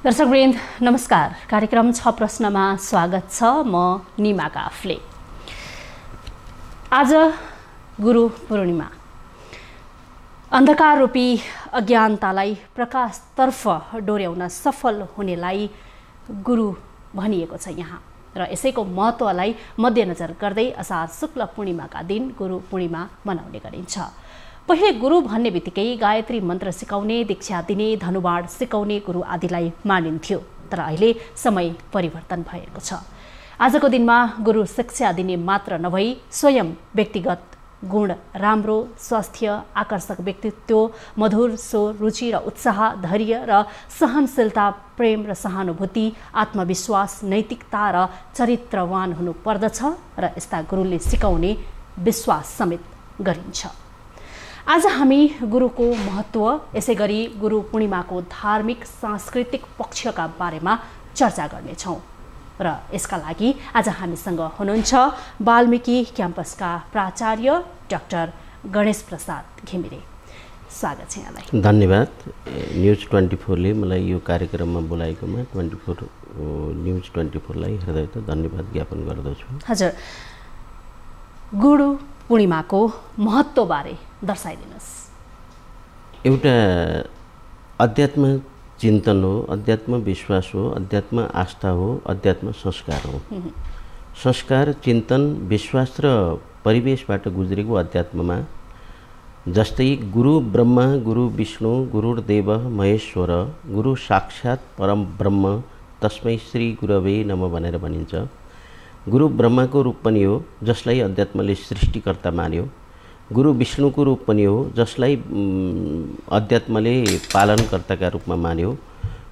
दर्शकवृन्द नमस्कार। कार्यक्रम 6 प्रश्नमा स्वागत छ। म निमा काफले। आज गुरु पूर्णिमा। अन्धकार रूपी अज्ञानतालाई प्रकाशतर्फ डोर्याउन सफल हुनेलाई गुरु भनिएको छ यहाँ, र यसैको महत्त्वलाई मध्यनजर गर्दै असार शुक्ल पूर्णिमाका दिन गुरु पूर्णिमा मनाउने गरिन्छ। पहिले गुरु भन्ने बित्तिकै गायत्री मन्त्र सिकाउने, दीक्षा दिने, धनुबाण सिकाउने गुरु आदिलाई मानिन्थ्यो। तर अहिले समय परिवर्तन भएको छ। आजको दिनमा गुरु शिक्षा दिने मात्र नभई स्वयं व्यक्तिगत गुण, राम्रो स्वास्थ्य, आकर्षक व्यक्तित्व, मधुर स्वर, रुचि र उत्साह, धैर्य र सहनशीलता, प्रेम र सहानुभूति, आत्मविश्वास, नैतिकता र चरित्रवान हुनु पर्दछ र यस्ता गुरुले सिकाउने विश्वास समेत गरिन्छ। आज हामी गुरुको महत्त्व, यसैगरी गुरु पूर्णिमाको धार्मिक सांस्कृतिक पक्षका बारेमा चर्चा गर्नेछौँ र यसका लागि आज हामीसँग हुनुहुन्छ वाल्मीकि क्याम्पसका प्राचार्य डाक्टर गणेश प्रसाद घिमिरे। स्वागत छ यहाँलाई। धन्यवाद। न्युज 24 ले मलाई यो कार्यक्रममा बोलाएकोमा न्युज 24 लाई हृदयत धन्यवाद ज्ञापन गर्दछु। हजुर, गुरु पूर्णिमाको महत्त्वबारे दर्शाइदिनुहोस्। एउटा अध्यात्म चिन्तन हो, अध्यात्म विश्वास हो, अध्यात्म आस्था हो, अध्यात्म संस्कार हो। संस्कार, चिन्तन, विश्वास र परिवेशबाट गुज्रेको अध्यात्ममा जस्तै गुरु ब्रह्मा, गुरु विष्णु, गुरुर्देव महेश्वर, गुरु साक्षात् परम ब्रह्म तस्मै श्री गुरवे नमः भनेर भनिन्छ। गुरु ब्रह्माको रूप पनि हो जसलाई अध्यात्मले सृष्टिकर्ता मान्यो। गुरु विष्णुको रूप पनि हो जसलाई अध्यात्मले पालनकर्ताका रूपमा मान्यो।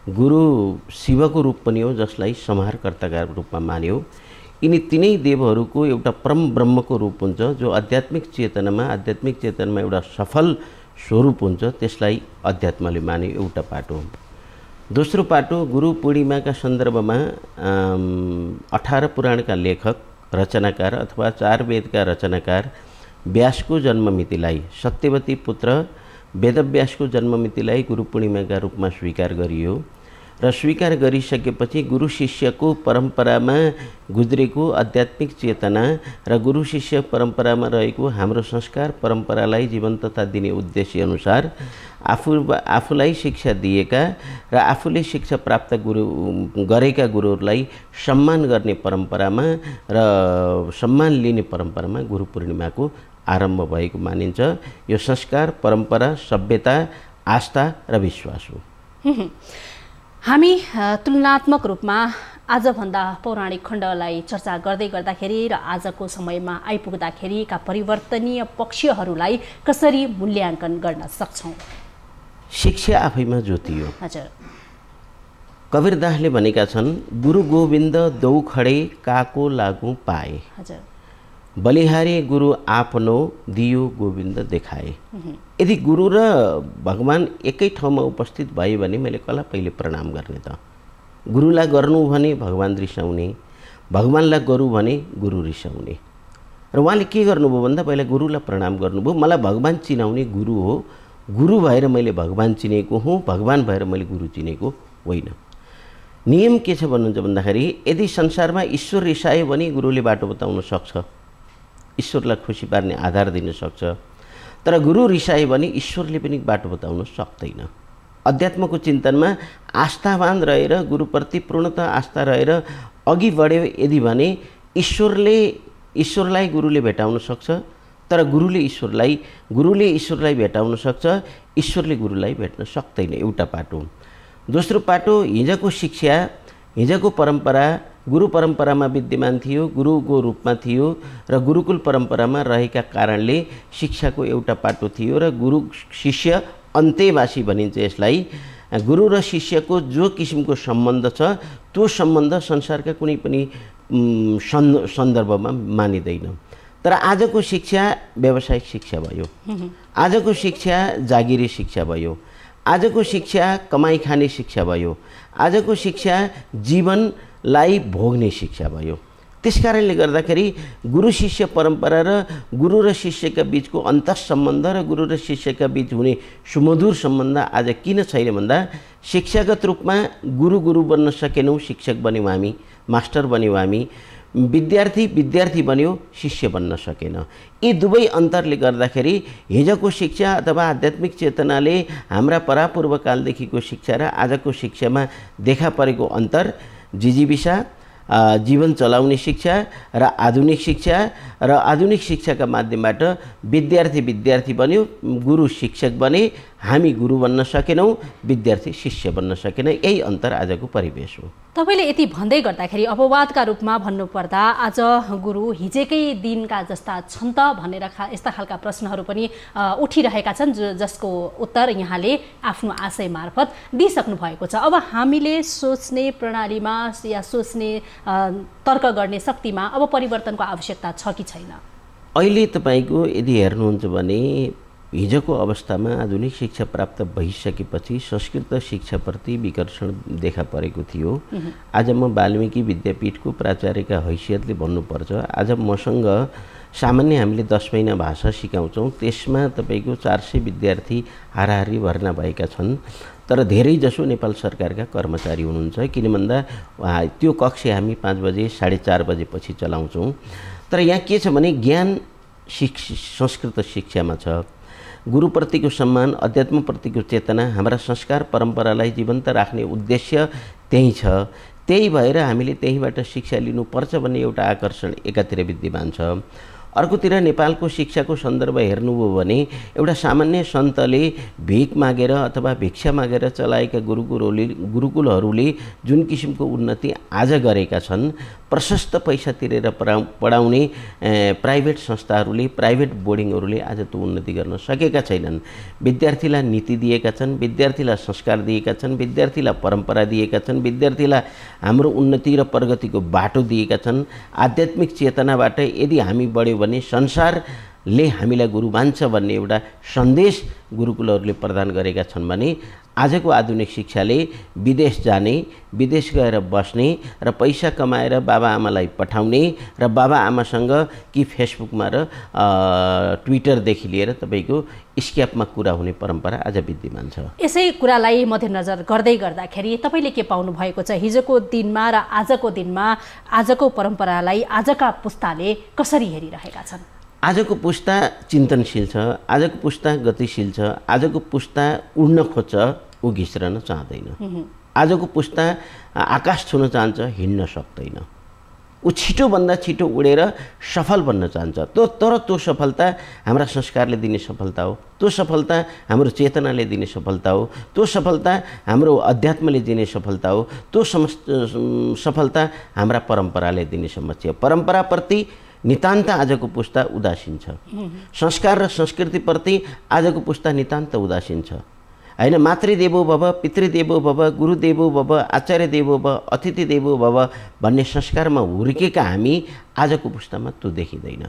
गुरु शिवको रूप पनि हो जसलाई संहारकर्ताका रूपमा मान्यो। यिनी तीनै देवहरूको एउटा परम ब्रह्मको रूप हुन्छ जो आध्यात्मिक चेतनामा एउटा सफल स्वरूप हुन्छ। त्यसलाई अध्यात्मले मान्यो एउटा पाटो। दोस्रो पाटो, गुरु पूर्णिमाका सन्दर्भमा 18 पुराणका लेखक, रचनाकार अथवा 4 वेदका रचनाकार व्यासको जन्ममितिलाई, सत्यवती पुत्र वेदव्यासको जन्ममितिलाई गुरु पूर्णिमाका रूपमा स्वीकार गरियो र स्वीकार गरिसकेपछि गुरु शिष्यको परम्परामा गुज्रेको आध्यात्मिक चेतना र गुरु शिष्य परम्परामा रहेको हाम्रो संस्कार परम्परालाई जीवन्तता दिने उद्देश्य अनुसार आफूलाई शिक्षा दिएका र आफूले शिक्षा प्राप्त गरेका गुरुहरूलाई सम्मान गर्ने परम्परामा र सम्मान लिने परम्परामा गुरु पूर्णिमाको आरम्भ भएको मानिन्छ। यो संस्कार, परम्परा, सभ्यता, आस्था र विश्वास हो। हामी तुलनात्मक रूपमा आजभन्दा पौराणिक खण्डलाई चर्चा गर्दै गर्दाखेरि र आजको समयमा आइपुग्दाखेरिका परिवर्तनीय पक्षहरूलाई कसरी मूल्याङ्कन गर्न सक्छौँ? शिक्षा आफैमा ज्योति हो। हजुर, कबीरदासले भनेका छन्, गुरु गोविन्द दौ खडे काको लागु पाए। हजुर, बलिहारे गुरु आफ्नो दियो गोविन्द देखाए। यदि गुरु र भगवान एकै ठाउँमा उपस्थित भयो भने मैले कसलाई पहिले प्रणाम गर्ने त? गुरुलाई गर्नु भने भगवान रिसाउने, भगवानलाई गरौँ भने गुरु रिसाउने। र उहाँले के गर्नुभयो भन्दा पहिला गुरुलाई प्रणाम गर्नुभयो। मलाई भगवान चिनाउने गुरु हो, गुरु भएर मैले भगवान चिनेको हुँ, भगवान भएर मैले गुरु चिनेको होइन। नियम के छ भन्नुहुन्छ भन्दाखेरि यदि संसारमा ईश्वर रिसायो भने गुरुले बाटो बताउन सक्छ, ईश्वरलाई खुसी पार्ने आधार दिन सक्छ। तर गुरु रिसायो भने ईश्वरले पनि बाटो बताउन सक्दैन। अध्यात्मको चिन्तनमा आस्थावान रहेर, गुरुप्रति पूर्णतः आस्था रहेर अघि बढ्यो यदि भने ईश्वरलाई गुरुले भेटाउन सक्छ। तर गुरुले ईश्वरलाई भेटाउन सक्छ, ईश्वरले गुरुलाई भेट्न सक्दैन। एउटा पाटो। दोस्रो पाटो, हिजोको शिक्षा, हिजोको परम्परा गुरु परम्परामा विद्यमान थियो, गुरुको रूपमा थियो र गुरुकुल परम्परामा रहेका कारणले शिक्षाको एउटा पाटो थियो र गुरु शिष्य अन्त्यवासी भनिन्छ यसलाई। गुरु र शिष्यको जो किसिमको सम्बन्ध छ त्यो सम्बन्ध संसारका कुनै पनि सन्दर्भमा मानिँदैन। तर आजको शिक्षा व्यावसायिक शिक्षा भयो, आजको शिक्षा जागिरी शिक्षा भयो, आजको शिक्षा कमाई खाने शिक्षा भयो, आजको शिक्षा जीवनलाई भोग्ने शिक्षा भयो। त्यसकारणले गर्दाखेरि गुरु शिष्य परम्परा र गुरु र शिष्यका बीचको अन्तःसम्बन्ध र गुरु र शिष्यका बीच हुने सुमधुर सम्बन्ध आज किन छैन भन्दा शिक्षागत रूपमा गुरु बन्न सकेनौँ, शिक्षक बन्यौँ हामी, मास्टर बन्यौँ हामी, विद्यार्थी बन्यो, शिष्य बन्न सकेन। यी दुवै अन्तरले गर्दाखेरि हिजोको शिक्षा अथवा आध्यात्मिक चेतनाले हाम्रा परापूर्वकालदेखिको शिक्षा र आजको शिक्षामा देखा परेको अन्तर जिजीविसा, जीवन चलाउने शिक्षा र आधुनिक शिक्षाका माध्यमबाट विद्यार्थी बन्यो, गुरु शिक्षक बने, हामी गुरु बन्न सकेनौँ, विद्यार्थी शिष्य बन्न सकेन। यही अन्तर आजको परिवेश हो। तपाईले यति भन्दै गर्दाखेरि अपवादका रूपमा भन्नुपर्दा आज गुरु हिजोकै दिनका जस्ता छन् त भनेर यस्ता खालका प्रश्नहरू पनि उठिरहेका छन्, जसको उत्तर यहाँले आफ्नो आशय मार्फत दिइसक्नु भएको छ। अब हामीले सोच्ने प्रणालीमा या सोच्ने तर्क गर्ने शक्तिमा अब परिवर्तनको आवश्यकता छ कि छैन? अहिले तपाईको यदि हेर्नुहुन्छ भने हिजोको अवस्थामा आधुनिक शिक्षा प्राप्त भइसकेपछि संस्कृत शिक्षाप्रति विकर्षण देखा परेको थियो। आज म वाल्मीकि विद्यापीठको प्राचार्यका हैसियतले भन्नुपर्छ, आज मसँग सामान्य हामीले 10 महिना भाषा सिकाउँछौँ, त्यसमा तपाईको 400 विद्यार्थी हाराहारी भर्ना भएका छन्। तर धेरै जसो नेपाल सरकारका कर्मचारी हुनुहुन्छ, किन भन्दा त्यो कक्षा हामी 5 बजे 4:30 बजेपछि चलाउँछौँ। तर यहाँ के छ भने ज्ञान संस्कृत शिक्षामा छ, गुरुप्रतिको सम्मान, अध्यात्मप्रतिको चेतना, हाम्रा संस्कार परम्परालाई जीवन्त राख्ने उद्देश्य त्यही छ। त्यही भएर हामीले त्यहीबाट शिक्षा लिनुपर्छ भन्ने एउटा आकर्षण एकातिर विद्यमान छ। अर्कोतिर नेपालको शिक्षाको सन्दर्भ हेर्नुभयो भने एउटा सामान्य सन्तले भिख मागेर अथवा भिक्षा मागेर चलाएका गुरुकुलहरूले जुन किसिमको उन्नति आज गरेका छन्, प्रशस्त पैसा तिरेर पढाउने प्राइभेट संस्थाहरूले, प्राइभेट बोर्डिङहरूले आज त्यो उन्नति गर्न सकेका छैनन्। विद्यार्थीलाई नीति दिएका छन्, विद्यार्थीलाई संस्कार दिएका छन्, विद्यार्थीलाई परम्परा दिएका छन्, विद्यार्थीलाई हाम्रो उन्नति र प्रगतिको बाटो दिएका छन्। आध्यात्मिक चेतनाबाट यदि हामी बढ्यौँ भने संसारले हामीलाई गुरु मान्छ भन्ने एउटा सन्देश गुरुकुलहरूले प्रदान गरेका छन् भने आजको आधुनिक शिक्षाले विदेश जाने, विदेश गएर बस्ने र पैसा कमाएर बाबाआमालाई पठाउने र बाबाआमासँग कि फेसबुकमा र ट्विटरदेखि लिएर तपाईँको स्क्यापमा कुरा हुने परम्परा आज विद्यमान छ। यसै कुरालाई मध्यनजर गर्दाखेरि तपाईँले के पाउनु भएको छ? हिजोको दिनमा र आजको दिनमा आजको परम्परालाई आजका पुस्ताले कसरी हेरिरहेका छन्? आजको पुस्ता चिन्तनशील छ, आजको पुस्ता गतिशील छ, आजको पुस्ता उड्न खोज्छ, ऊ घिस्रन चाहँदैन। आजको पुस्ता आकाश छुन चाहन्छ, हिँड्न सक्दैन। ऊ छिटोभन्दा छिटो उडेर सफल बन्न चाहन्छ। तर त्यो सफलता हाम्रा संस्कारले दिने सफलता हो, त्यो सफलता हाम्रो चेतनाले दिने सफलता हो, त्यो सफलता हाम्रो अध्यात्मले दिने सफलता हो, त्यो सफलता हाम्रा परम्पराले दिने समस्या। परम्पराप्रति नितान्त आजको पुस्ता उदासीन छ। संस्कार र संस्कृतिप्रति आजको पुस्ता नितान्त उदासीन छ। हैन, मातृदेवो भव, पितृदेवो भव, गुरुदेवो भव, आचार्य देवो भव, अतिथि देवो भव भन्ने संस्कारमा हुर्केका हामी आजको पुस्तामा त्यो देखिँदैन।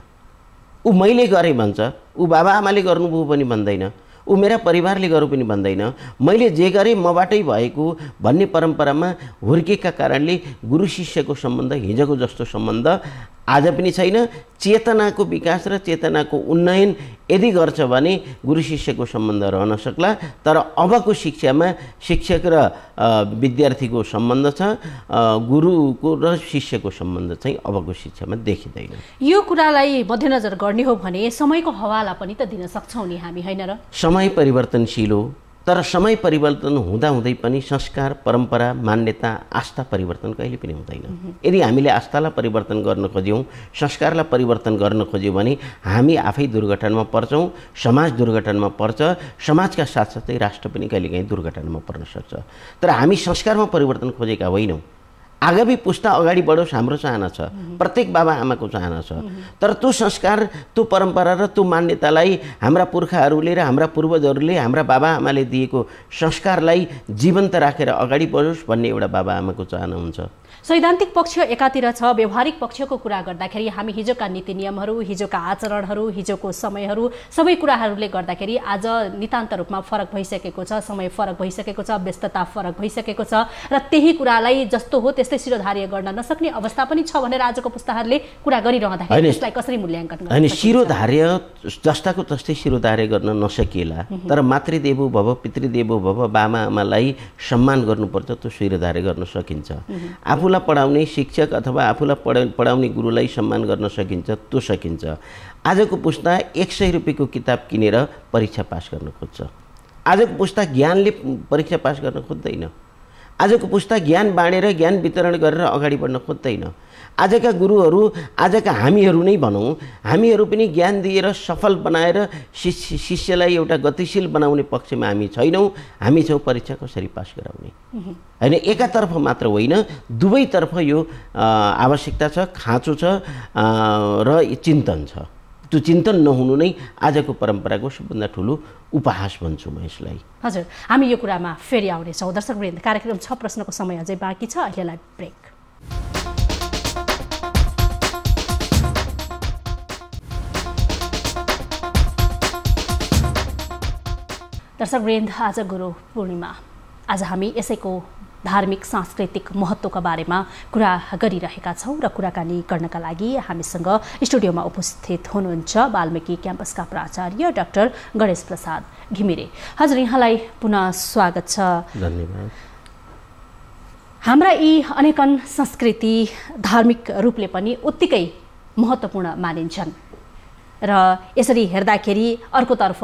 ऊ मैले गरेँ भन्छ, ऊ बाबाआमाले गर्नुभयो पनि भन्दैन, ऊ मेरा परिवारले गर्नु पनि भन्दैन, मैले जे गरेँ मबाटै भएको भन्ने परम्परामा हुर्केका कारणले गुरु शिष्यको सम्बन्ध हिजोको जस्तो सम्बन्ध आज पनि छैन। चेतनाको विकास र चेतनाको उन्नयन यदि गर्छ भने गुरु शिष्यको सम्बन्ध रहन सक्ला। तर अबको शिक्षामा शिक्षक र विद्यार्थीको सम्बन्ध छ, गुरुको र शिष्यको सम्बन्ध चाहिँ अबको शिक्षामा देखिँदैन। यो कुरालाई मध्यनजर गर्ने हो भने समयको हवाला पनि त दिन सक्छौँ नि हामी, हैन र? समय परिवर्तनशील हो, तर समय परिवर्तन हुँदाहुँदै पनि संस्कार, परम्परा, मान्यता, आस्था परिवर्तन कहिले पनि हुँदैन। यदि हामीले आस्थालाई परिवर्तन गर्न खोज्यौँ, संस्कारलाई परिवर्तन गर्न खोज्यौँ भने हामी आफै दुर्घटनामा पर्छौँ, समाज दुर्घटनामा पर्छ, समाजका साथसाथै राष्ट्र पनि कहिलेकाहीँ दुर्घटनामा पर्न सक्छ। तर हामी संस्कारमा परिवर्तन खोजेका होइनौँ। आगामी पुस्ता अगाडि बढोस् हाम्रो चाहना छ, प्रत्येक बाबाआमाको चाहना छ। तर त्यो संस्कार, त्यो परम्परा र त्यो मान्यतालाई हाम्रा पुर्खाहरूले र हाम्रा पूर्वजहरूले हाम्रा बाबाआमाले दिएको संस्कारलाई जीवन्त राखेर अगाडि बढोस् भन्ने एउटा बाबाआमाको चाहना हुन्छ। सैद्धान्तिक पक्ष एकातिर छ, व्यवहारिक पक्षको कुरा गर्दाखेरि हामी हिजोका नीति नियमहरू, हिजोका आचरणहरू, हिजोको समयहरू सबै कुराहरूले गर्दाखेरि आज नितान्त रूपमा फरक भइसकेको छ, समय फरक भइसकेको छ, व्यस्तता फरक भइसकेको छ र त्यही कुरालाई जस्तो हो त्यस्तै शिरोधार्य गर्न नसक्ने अवस्था पनि छ भनेर आजको पुस्ताहरूले कुरा गरिरहँदाखेरि यसलाई कसरी मूल्याङ्कन गर्न हैन शिरोधार्य जस्ताको तस्तै शिरोधार्य गर्न नसकिएला तर मातृदेवो भव पितृदेवो भव बामा आमालाई सम्मान गर्नुपर्छ त्यो शिरोधार्य गर्न सकिन्छ आफूलाई पढाउने शिक्षक अथवा आफूलाई पढाउने गुरुलाई सम्मान गर्न सकिन्छ त्यो सकिन्छ आजको पुस्ता 100 रुपैयाँको किताब किनेर परीक्षा पास गर्न खोज्छ आजको पुस्ता ज्ञानले परीक्षा पास गर्न खोज्दैन आजको पुस्ता ज्ञान बाँडेर ज्ञान वितरण गरेर अगाडि बढ्न खोज्दैन आजका गुरुहरू आजका हामीहरू नै भनौँ हामीहरू पनि ज्ञान दिएर सफल बनाएर शिष्यलाई एउटा गतिशील बनाउने पक्षमा हामी छैनौँ हामी छौँ परीक्षा कसरी पास गराउने हैन एकातर्फ मात्र होइन दुवैतर्फ यो आवश्यकता छ खाँचो छ र चिन्तन छ त्यो चिन्तन नहुनु नै आजको परम्पराको सबभन्दा ठुलो उपहास भन्छु म यसलाई हजुर हामी यो कुरामा फेरि आउनेछौँ दर्शकवृन्द कार्यक्रम 6 प्रश्नको समय अझै बाँकी छ अहिलेलाई ब्रेक दर्शकवृन्द आज गुरु पूर्णिमा आज हामी यसैको धार्मिक सांस्कृतिक महत्त्वका बारेमा कुरा गरिरहेका छौँ र कुराकानी गर्नका लागि हामीसँग स्टुडियोमा उपस्थित हुनुहुन्छ वाल्मीकि क्याम्पसका प्राचार्य डाक्टर गणेश प्रसाद घिमिरे हजुर यहाँलाई पुनः स्वागत छ धन्यवाद हाम्रा यी अनेकन संस्कृति धार्मिक रूपले पनि उत्तिकै महत्त्वपूर्ण मानिन्छन् र यसरी हेर्दाखेरि अर्कोतर्फ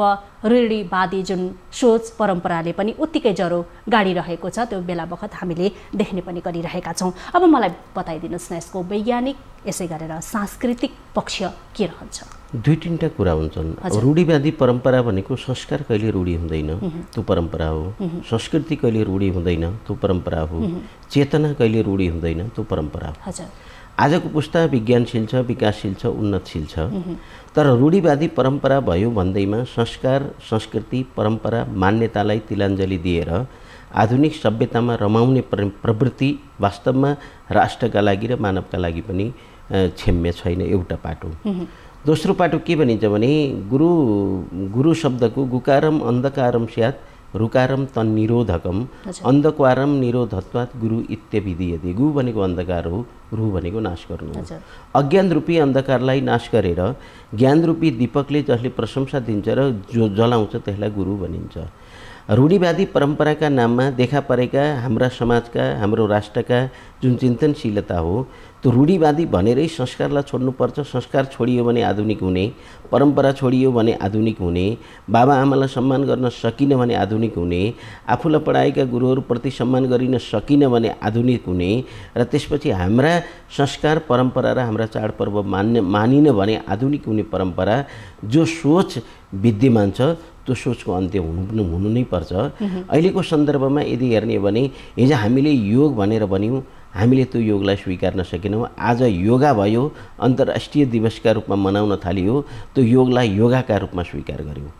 रूढिवादी जुन सोच परम्पराले पनि उत्तिकै जरो गाडिरहेको छ त्यो बेला बखत हामीले देख्ने पनि गरिरहेका छौँ अब मलाई बताइदिनुहोस् न यसको वैज्ञानिक यसै गरेर सांस्कृतिक पक्ष के रहन्छ दुई तीनटा कुरा हुन्छन् रूढिवादी परम्परा भनेको संस्कार कहिले रूढी हुँदैन त्यो परम्परा हो संस्कृति कहिले रूढी हुँदैन त्यो परम्परा हो चेतना कहिले रूढी हुँदैन त्यो परम्परा हो हजुर आजको पुस्ता विज्ञानशील छ विकासशील छ उन्नतशील छ तर रूढिवादी परम्परा भयो भन्दैमा संस्कार संस्कृति परम्परा मान्यतालाई तिलाञ्जली दिएर आधुनिक सभ्यतामा रमाउने प्रवृत्ति वास्तवमा राष्ट्रका लागि र मानवका लागि पनि क्षम्य छैन एउटा पाटो दोस्रो पाटो के भनिन्छ भने गुरु शब्दको गुकारम अन्धकारम स्यात् रुकारम तन्निरोधकम अन्धकारम निरोधत्वात् गुरु इत्यभिधीयते गु भनेको अन्धकार हो रु भनेको नाश गर्नु हो अज्ञान रूपी अन्धकारलाई नाश गरेर ज्ञान रूपी दीपकले जसले प्रशंसा दिन्छ र जो जलाउँछ त्यसलाई गुरु भनिन्छ रूढिवादी परम्पराका नाममा देखा परेका हाम्रा समाजका हाम्रो राष्ट्रका जुन चिन्तनशीलता हो त्यो रूढिवादी भनेरै संस्कारलाई छोड्नुपर्छ संस्कार छोडियो भने आधुनिक हुने परम्परा छोडियो भने आधुनिक हुने बाबा आमालाई सम्मान गर्न सकिन भने आधुनिक हुने आफूलाई पढाएका गुरुहरूप्रति सम्मान गरिन सकिन भने आधुनिक हुने र त्यसपछि हाम्रा संस्कार परम्परा र हाम्रा चाडपर्व मानिन भने आधुनिक हुने परम्परा जो सोच विद्यमान छ त्यो सोचको अन्त्य हुनु नै पर्छ अहिलेको सन्दर्भमा यदि हेर्ने भने हिजो हामीले योग भनेर भन्यौँ हामीले त्यो योगलाई स्वीकार्न सकेनौँ आज योगा भयो अन्तर्राष्ट्रिय दिवसका रूपमा मनाउन थालियो त्यो योगलाई योगाका रूपमा स्वीकार गर्यौँ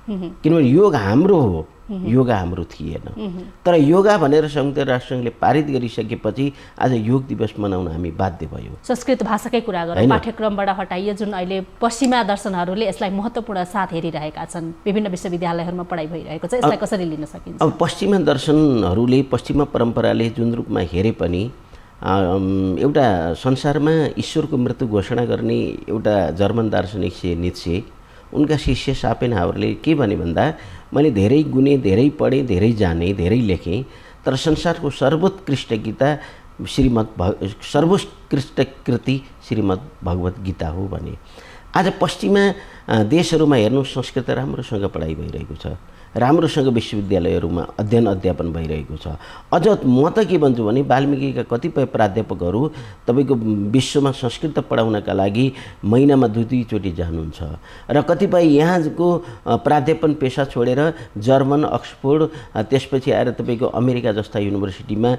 किनभने योग हाम्रो हो योगा हाम्रो थिएन तर योगा भनेर संयुक्त राष्ट्रसङ्घले पारित गरिसकेपछि आज योग दिवस मनाउन हामी बाध्य भयौँ संस्कृत भाषाकै कुरा गरौँ पाठ्यक्रमबाट हटाइयो जुन अहिले पश्चिमा दर्शनहरूले यसलाई महत्त्वपूर्ण साथ हेरिरहेका छन् विभिन्न विश्वविद्यालयहरूमा पढाइ भइरहेको छ यसलाई कसरी लिन सकिन्छ अब पश्चिमा दर्शनहरूले पश्चिमा परम्पराले जुन रूपमा हेरे पनि एउटा संसारमा ईश्वरको मृत्यु घोषणा गर्ने एउटा जर्मन दार्शनिक छे नित्से उनका शिष्य सापेनहावरले के भने भन्दा मैले धेरै गुने धेरै पढेँ धेरै जाने धेरै लेखेँ तर संसारको सर्वोत्कृष्ट गीता सर्वोत्कृष्ट कृति श्रीमद् भगवत गीता हो भने आज पश्चिमा देशहरूमा हेर्नु संस्कृत राम्रोसँग पढाइ भइरहेको छ राम्रोसँग विश्वविद्यालयहरूमा अध्ययन अध्यापन भइरहेको छ अझ म त के भन्छु भने वाल्मीकिका कतिपय प्राध्यापकहरू तपाईँको विश्वमा संस्कृत पढाउनका लागि महिनामा 2-3 चोटि जानुहुन्छ र कतिपय यहाँको प्राध्यापन पेसा छोडेर जर्मन अक्सफोर्ड त्यसपछि आएर तपाईँको अमेरिका जस्ता युनिभर्सिटीमा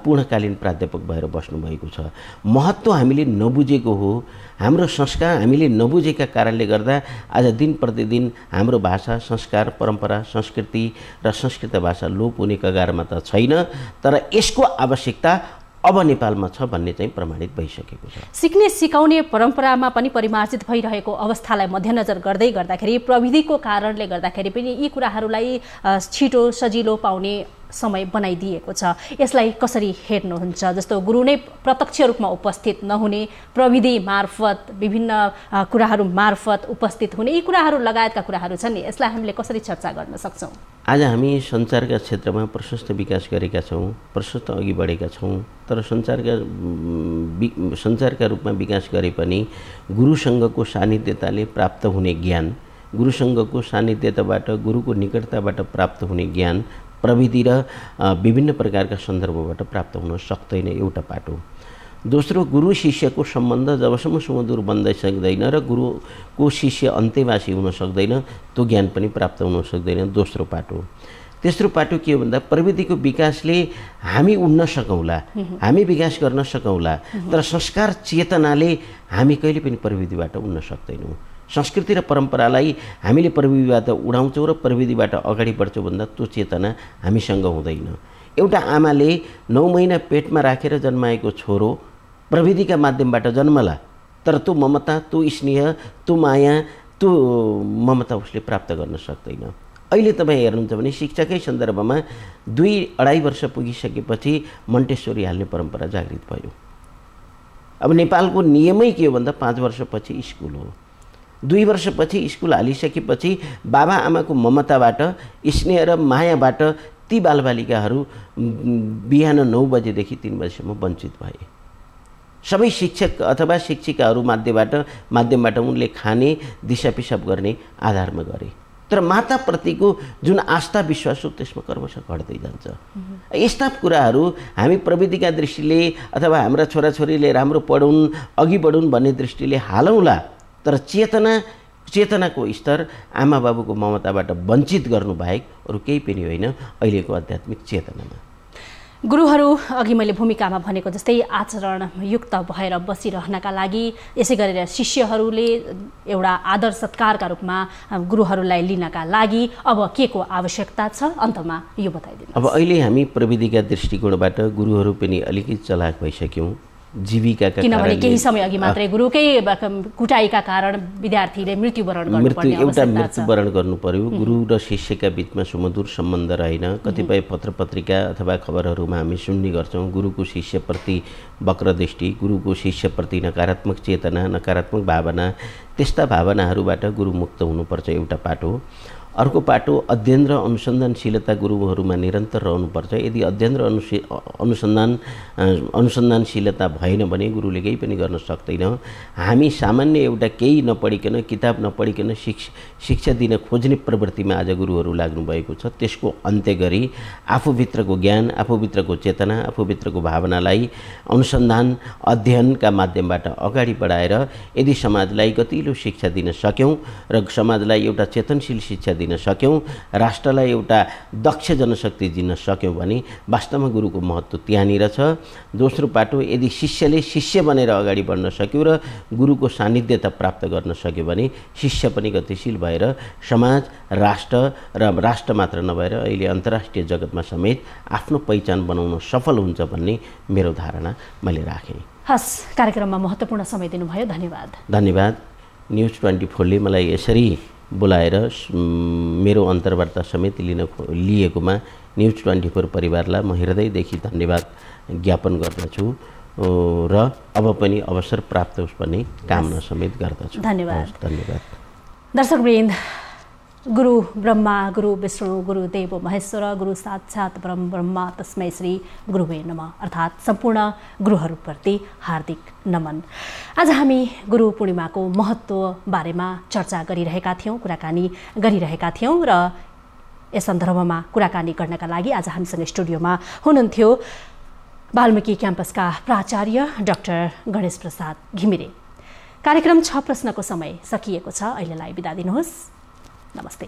पूर्णकालीन प्राध्यापक भएर बस्नुभएको छ महत्त्व हामीले नबुझेको हो हाम्रो संस्कार हामीले नबुझेका कारणले गर्दा आज दिन प्रतिदिन हाम्रो भाषा संस्कार परम्परा संस्कृति र संस्कृत भाषा लोप हुने कगारमा त छैन तर यसको आवश्यकता अब नेपालमा छ भन्ने चाहिँ प्रमाणित भइसकेको छ सिक्ने सिकाउने परम्परामा पनि परिमार्जित भइरहेको अवस्थालाई मध्यनजर गर्दाखेरि प्रविधिको कारणले गर्दाखेरि पनि यी कुराहरूलाई छिटो सजिलो पाउने समय बनाइदिएको छ। यसलाई कसरी हेर्नुहुन्छ? जस्तो गुरु नै प्रत्यक्ष रूपमा उपस्थित नहुने, प्रविधि मार्फत विभिन्न कुराहरू मार्फत उपस्थित हुने, यी कुराहरू लगायतका कुराहरू छन् नि, यसलाई हामीले कसरी चर्चा गर्न सक्छौँ? आज हामी सञ्चारका क्षेत्रमा प्रशस्त विकास गरेका छौँ, प्रशस्त अघि बढेका छौँ, तर सञ्चारका रूपमा विकास गरे पनि गुरुसँगको सान्निध्यताले प्राप्त हुने ज्ञान, गुरुसँगको सान्निध्यताबाट, गुरुको निकटताबाट प्राप्त हुने ज्ञान, प्रविधि र विभिन्न प्रकारका सन्दर्भबाट प्राप्त हुन सक्दैन, एउटा पाटो। दोस्रो, गुरु शिष्यको सम्बन्ध जबसम्म सुमधुर बन्दै सक्दैन र गुरुको शिष्य अन्त्यवासी हुन सक्दैन, त्यो ज्ञान पनि प्राप्त हुन सक्दैन, दोस्रो पाटो। तेस्रो पाटो के हो भन्दा प्रविधिको विकासले हामी उड्न सकौँला, हामी विकास गर्न सकौँला, तर संस्कार चेतनाले हामी कहिले पनि प्रविधिबाट उड्न सक्दैनौँ। संस्कृति र परम्परालाई हामीले प्रविधिबाट उडाउँछौँ र प्रविधिबाट अगाडि बढ्छौँ भन्दा त्यो चेतना हामीसँग हुँदैन। एउटा आमाले 9 महिना पेटमा राखेर जन्माएको छोरो प्रविधिका माध्यमबाट जन्मला, तर त्यो ममता, त्यो स्नेह, त्यो माया, त्यो ममता उसले प्राप्त गर्न सक्दैन। अहिले तपाईँ हेर्नुहुन्छ भने शिक्षाकै सन्दर्भमा 2-2.5 वर्ष पुगिसकेपछि मन्टेश्वरी हाल्ने परम्परा जागृत भयो। अब नेपालको नियमै के हो भन्दा 5 वर्षपछि स्कुल हो। 2 वर्षपछि स्कुल हालिसकेपछि बाबा आमाको ममताबाट, स्नेह र मायाबाट ती बालबालिकाहरू बिहान 9 बजेदेखि 3 बजेसम्म वञ्चित भए। सबै शिक्षक अथवा शिक्षिकाहरू माध्यमबाट उनले खाने, दिशा पिसाब गर्ने आधारमा गरे, तर माताप्रतिको जुन आस्था विश्वास हो त्यसमा क्रमशः घट्दै जान्छ। यस्ता कुराहरू हामी प्रविधिका दृष्टिले अथवा हाम्रा छोराछोरीले राम्रो पढुन्, अघि बढुन् भन्ने दृष्टिले हालौँला, तर चेतनाको स्तर आमा बाबुको ममताबाट वञ्चित गर्नु बाहेक अरू केही पनि होइन अहिलेको आध्यात्मिक चेतनामा। गुरुहरू अघि मैले भूमिकामा भनेको जस्तै आचरणयुक्त भएर बसिरहनका लागि, यसै गरेर शिष्यहरूले एउटा आदर सत्कारका रूपमा गुरुहरूलाई लिनका लागि अब के को आवश्यकता छ? अन्तमा यो बताइदिनु। अब अहिले हामी प्रविधिका दृष्टिकोणबाट गुरुहरू पनि अलिकति चलाक भइसक्यौँ। जीविकाका किनभने केही समय अघि मात्रै गुरुकै कुटाइका कारण विद्यार्थीले मृत्युवरण गर्नु पर्यो। गुरु र शिष्यका बिचमा सुमधुर सम्बन्ध रहेन। कतिपय पत्र पत्रिका अथवा खबरहरूमा हामी सुन्ने गर्छौँ गुरुको शिष्यप्रति वक्रदृष्टि, गुरुको शिष्यप्रति नकारात्मक चेतना, नकारात्मक भावना, त्यस्ता भावनाहरूबाट गुरु मुक्त हुनुपर्छ, एउटा पाटो। अर्को पाटो, अध्ययन र अनुसन्धानशीलता गुरुहरूमा निरन्तर रहनुपर्छ। यदि अध्ययन र अनुसन्धानशीलता भएन भने गुरुले केही पनि गर्न सक्दैन। हामी सामान्य एउटा केही नपढिकन, किताब नपढिकन शिक्षा दिन खोज्ने प्रवृत्तिमा आज गुरुहरू लाग्नुभएको छ। त्यसको अन्त्य गरी आफूभित्रको ज्ञान, आफूभित्रको चेतना, आफूभित्रको भावनालाई अनुसन्धान अध्ययनका माध्यमबाट अगाडि बढाएर यदि समाजलाई गतिलो शिक्षा दिन सक्यौँ र समाजलाई एउटा चेतनशील शिक्षा दिन सक्यौँ, राष्ट्रलाई एउटा दक्ष जनशक्ति दिन सक्यौँ भने वास्तवमा गुरुको महत्त्व त्यहाँनिर छ। दोस्रो पाटो, यदि शिष्यले शिष्य बनेर अगाडि बढ्न सक्यो र गुरुको सान्निध्यता प्राप्त गर्न सक्यो भने शिष्य पनि गतिशील भएर समाज, राष्ट्र र राष्ट्र मात्र नभएर अहिले अन्तर्राष्ट्रिय जगतमा समेत आफ्नो पहिचान बनाउन सफल हुन्छ भन्ने मेरो धारणा मैले राखेँ। हस्, कार्यक्रममा महत्त्वपूर्ण समय दिनुभयो, धन्यवाद। धन्यवाद। न्युज 24ले मलाई यसरी बोलाएर मेरो अन्तर्वार्ता समेत लिएकोमा न्युज 24 परिवारलाई म हृदयदेखि धन्यवाद ज्ञापन गर्दछु र अब पनि अवसर प्राप्त होस् भन्ने कामना समेत गर्दछु। धन्यवाद। धन्यवाद। दर्शकवृन्द, गुरु ब्रह्मा, गुरु विष्णु, गुरु देव महेश्वर, गुरु साक्षात् परम ब्रह्मा तस्मै श्री गुरुवे नमः अर्थात् सम्पूर्ण गुरुहरूप्रति हार्दिक नमन। आज हामी गुरु पूर्णिमाको महत्त्व बारेमा चर्चा गरिरहेका थियौँ, कुराकानी गरिरहेका थियौँ र यस सन्दर्भमा कुराकानी गर्नका लागि आज हामीसँग स्टुडियोमा हुनुहुन्थ्यो वाल्मीकि क्याम्पसका प्राचार्य डाक्टर गणेश प्रसाद घिमिरे। कार्यक्रम 6 प्रश्नको समय सकिएको छ। अहिलेलाई बिदा दिनुहोस्। नमस्ते।